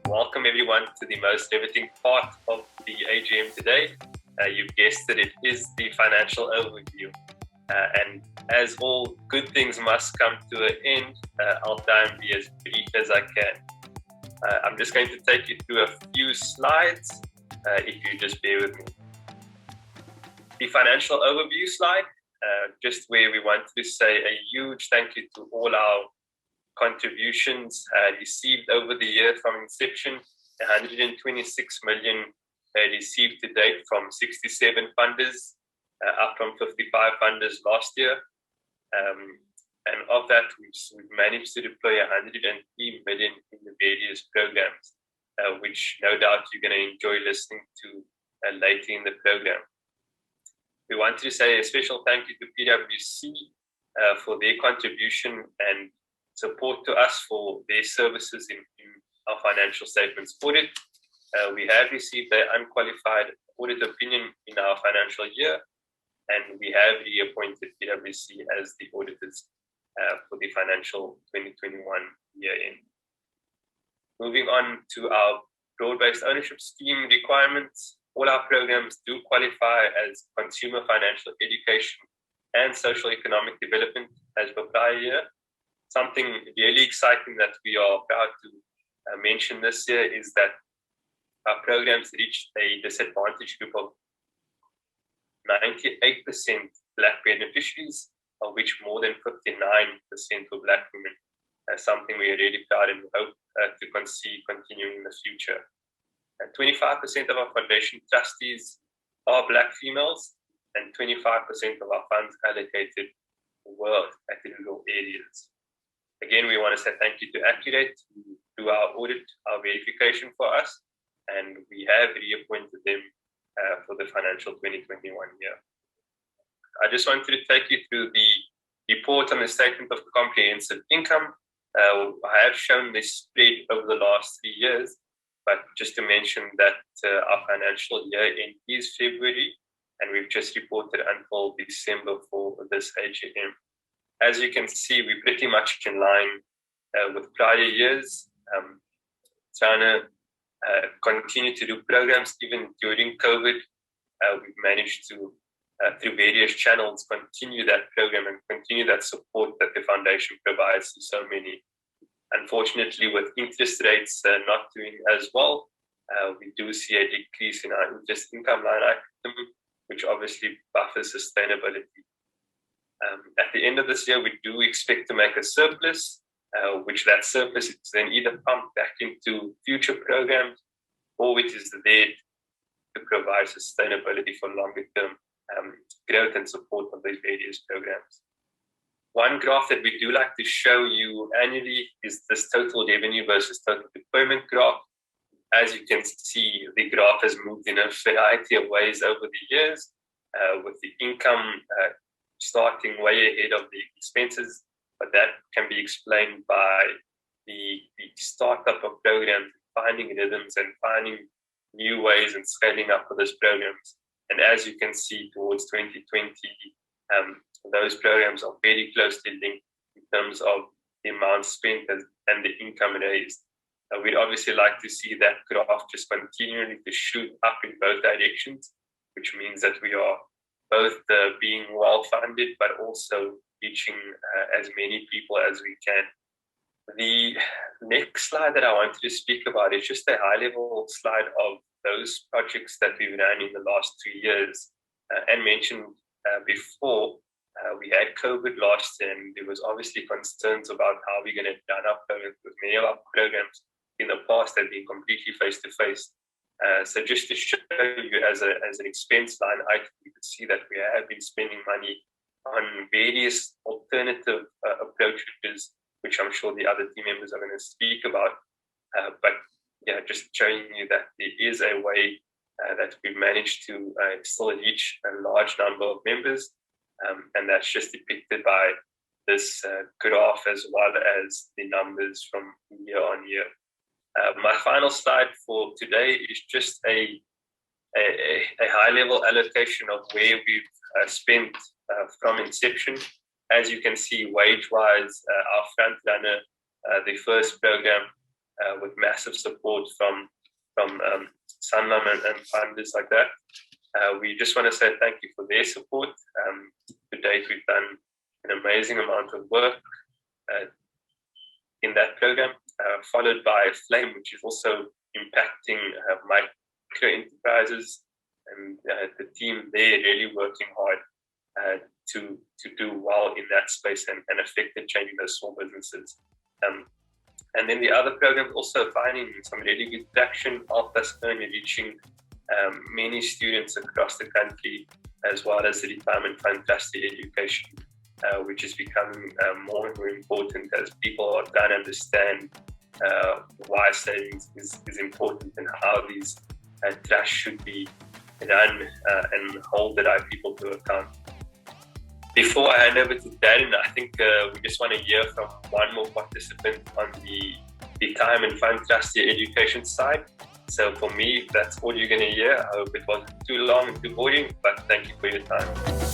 Welcome everyone to the most riveting part of the AGM today. You've guessed it, it is the financial overview. And as all good things must come to an end, I'll try and be as brief as I can. I'm just going to take you through a few slides, if you just bear with me. The financial overview slide, just where we want to say a huge thank you to all our contributions received over the year from inception. 126 million received to date from 67 funders, up from 55 funders last year. And of that, we've managed to deploy 103 million in the various programs, which no doubt you're going to enjoy listening to later in the program. We want to say a special thank you to PwC for their contribution and support to us for their services in our financial statements audit. We have received an unqualified audit opinion in our financial year, and we have reappointed PwC as the auditors for the financial 2021 year end. Moving on to our broad-based ownership scheme requirements, all our programs do qualify as consumer financial education and social economic development as per prior year. Something really exciting that we are proud to mention this year is that our programs reached a disadvantaged group of 98% Black beneficiaries, of which more than 59% were Black women. Something we are really proud and hope to see continuing in the future. 25% of our foundation trustees are Black females, and 25% of our funds allocated were at the rural areas. Again, we want to say thank you to Accurate who do our audit, our verification for us, and we have reappointed them for the financial 2021 year. I just wanted to take you through the report on the statement of comprehensive income. I have shown this spread over the last 3 years, but just to mention that our financial year end is February, and we've just reported until December for this AGM. As you can see, we're pretty much in line with prior years, trying to continue to do programs even during COVID. We've managed to, through various channels, continue that program and continue that support that the foundation provides to so many. Unfortunately, with interest rates not doing as well, we do see a decrease in our interest income line item, which obviously buffers sustainability. At the end of this year, we do expect to make a surplus, which that surplus is then either pumped back into future programs or which is there to provide sustainability for longer term growth and support of these various programs. One graph that we do like to show you annually is this total revenue versus total deployment graph. As you can see, the graph has moved in a variety of ways over the years, with the income starting way ahead of the expenses, but that can be explained by the startup of programs, finding rhythms and finding new ways and scaling up for those programs. And as you can see, towards 2020, those programs are very closely linked in terms of the amount spent and the income raised. We'd obviously like to see that graph just continually to shoot up in both directions, which means that we are both being well funded, but also reaching as many people as we can. The next slide that I wanted to speak about is just a high-level slide of those projects that we've run in the last 2 years. And mentioned before, we had COVID last year, and there was obviously concerns about how we're going to run our programs, because many of our programs in the past have been completely face-to-face. So just to show you as an expense line item, you can see that we have been spending money on various alternative approaches, which I'm sure the other team members are going to speak about. But yeah, just showing you that there is a way that we've managed to still reach a large number of members, and that's just depicted by this graph as well as the numbers from year on year. My final slide for today is just a high-level allocation of where we've spent from inception. As you can see, wage-wise, our front runner, the first program, with massive support from Sanlam and funders like that. We just want to say thank you for their support. To date, we've done an amazing amount of work in that program, followed by Flame, which is also impacting micro enterprises, and the team there really working hard to do well in that space and affect the change in those small businesses. And then the other programs also finding some really good traction, helped us reaching many students across the country, as well as the retirement fund trustee education, which is becoming more and more important as people are trying to understand why savings is important and how these trusts should be run and hold the right people to account. Before I hand over to Darren, I think we just want to hear from one more participant on the retirement fund trustee education side. So for me, that's all you're going to hear. I hope it wasn't too long and too boring, but thank you for your time.